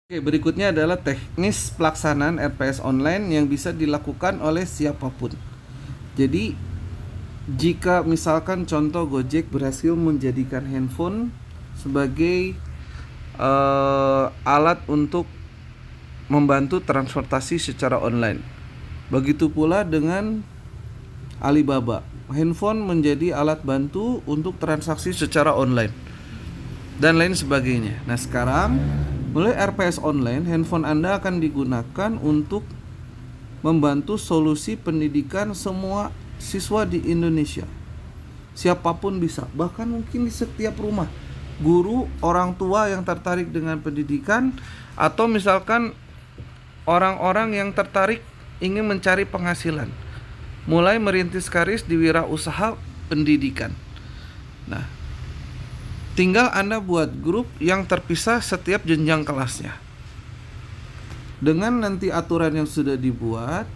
Oke, berikutnya adalah teknis pelaksanaan RPS online yang bisa dilakukan oleh siapapun. Jadi, jika misalkan contoh Gojek berhasil menjadikan handphone sebagai alat untuk membantu transportasi secara online. Begitu pula dengan Alibaba. Handphone menjadi alat bantu untuk transaksi secara online dan lain sebagainya. Nah, sekarang melalui RPS online, handphone Anda akan digunakan untuk membantu solusi pendidikan semua siswa di Indonesia. Siapapun bisa, bahkan mungkin di setiap rumah. Guru, orang tua yang tertarik dengan pendidikan, atau misalkan orang-orang yang tertarik ingin mencari penghasilan, mulai merintis karir di wirausaha pendidikan. Nah, tinggal Anda buat grup yang terpisah setiap jenjang kelasnya. Dengan nanti aturan yang sudah dibuat,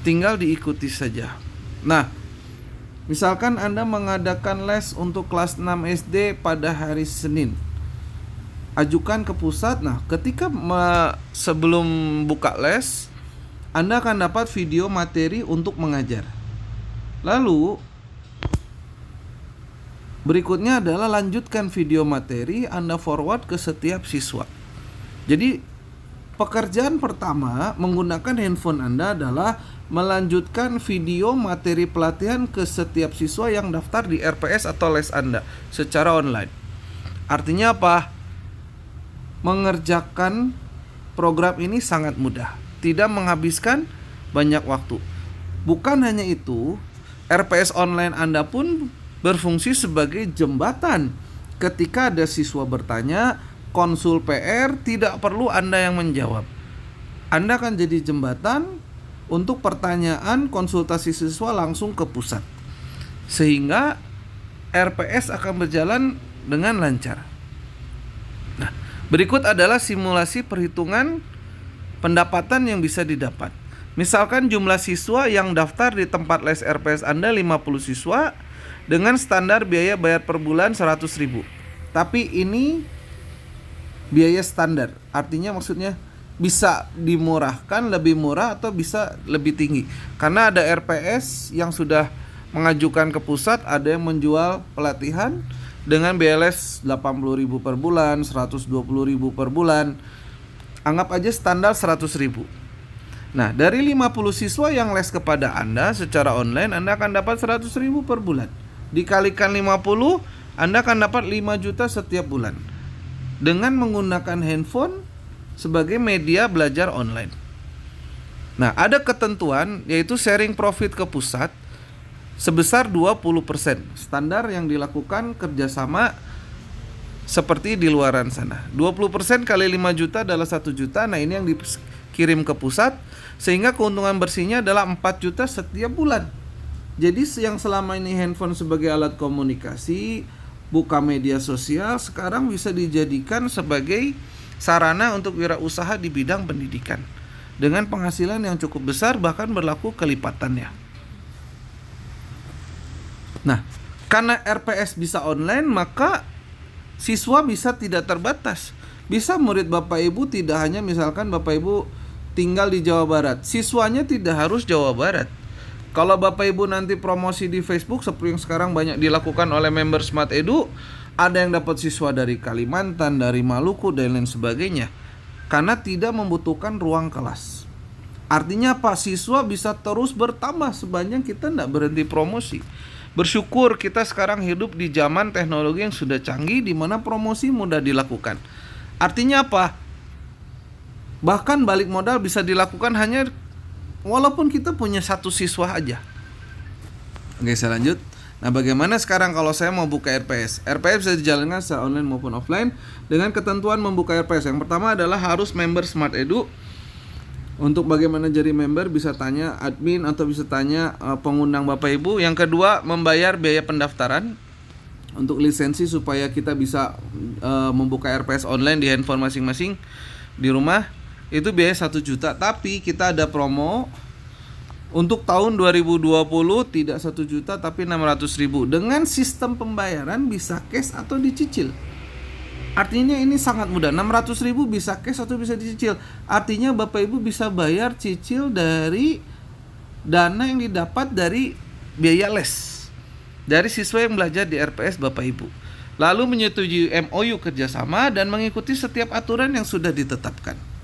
tinggal diikuti saja. Nah, misalkan Anda mengadakan les untuk kelas 6 SD pada hari Senin. Ajukan ke pusat. Nah, ketika sebelum buka les, Anda akan dapat video materi untuk mengajar. Lalu berikutnya adalah lanjutkan video materi, Anda forward ke setiap siswa. Jadi pekerjaan pertama menggunakan handphone Anda adalah melanjutkan video materi pelatihan ke setiap siswa yang daftar di RPS atau les Anda secara online. Artinya apa? Mengerjakan program ini sangat mudah, tidak menghabiskan banyak waktu. Bukan hanya itu, RPS online Anda pun berfungsi sebagai jembatan. Ketika ada siswa bertanya, konsul PR, tidak perlu Anda yang menjawab. Anda akan jadi jembatan untuk pertanyaan konsultasi siswa langsung ke pusat. Sehingga RPS akan berjalan dengan lancar. Nah, berikut adalah simulasi perhitungan pendapatan yang bisa didapat. Misalkan jumlah siswa yang daftar di tempat les RPS Anda 50 siswa dengan standar biaya bayar per bulan 100.000. Tapi ini biaya standar. Artinya maksudnya bisa dimurahkan, lebih murah atau bisa lebih tinggi. Karena ada RPS yang sudah mengajukan ke pusat, ada yang menjual pelatihan dengan biaya les 80.000 per bulan, 120.000 per bulan. Anggap aja standar 100.000. Nah, dari 50 siswa yang les kepada Anda secara online, Anda akan dapat 100.000 per bulan. Dikalikan 50, Anda akan dapat 5 juta setiap bulan dengan menggunakan handphone sebagai media belajar online. Nah, ada ketentuan yaitu sharing profit ke pusat sebesar 20%. Standar yang dilakukan kerjasama seperti di luaran sana. 20% kali 5 juta adalah 1 juta. Nah, ini yang dikirim ke pusat, sehingga keuntungan bersihnya adalah 4 juta setiap bulan. Jadi yang selama ini handphone sebagai alat komunikasi, buka media sosial, sekarang bisa dijadikan sebagai sarana untuk wirausaha di bidang pendidikan dengan penghasilan yang cukup besar, bahkan berlaku kelipatannya. Nah, karena RPS bisa online, maka siswa bisa tidak terbatas. Bisa murid Bapak Ibu tidak hanya misalkan Bapak Ibu tinggal di Jawa Barat, siswanya tidak harus Jawa Barat. Kalau Bapak Ibu nanti promosi di Facebook seperti yang sekarang banyak dilakukan oleh member Smart Edu, ada yang dapat siswa dari Kalimantan, dari Maluku, dan lain sebagainya, karena tidak membutuhkan ruang kelas. Artinya apa? Siswa bisa terus bertambah sepanjang kita tidak berhenti promosi. Bersyukur kita sekarang hidup di zaman teknologi yang sudah canggih, di mana promosi mudah dilakukan. Artinya apa? Bahkan balik modal bisa dilakukan hanya walaupun kita punya 1 siswa aja. Oke, saya lanjut. Nah, bagaimana sekarang kalau saya mau buka RPS? RPS bisa dijalankan secara online maupun offline dengan ketentuan membuka RPS. Yang pertama adalah harus member Smart Edu. Untuk bagaimana jadi member bisa tanya admin atau bisa tanya pengundang Bapak Ibu. Yang kedua, membayar biaya pendaftaran untuk lisensi supaya kita bisa membuka RPS online di handphone masing-masing di rumah. Itu biaya 1 juta, tapi kita ada promo untuk tahun 2020 tidak 1 juta tapi 600.000 dengan sistem pembayaran bisa cash atau dicicil. Artinya ini sangat mudah. 600.000 bisa cash atau bisa dicicil. Artinya Bapak Ibu bisa bayar cicil dari dana yang didapat dari biaya les dari siswa yang belajar di RPS Bapak Ibu. Lalu menyetujui MOU kerjasama dan mengikuti setiap aturan yang sudah ditetapkan.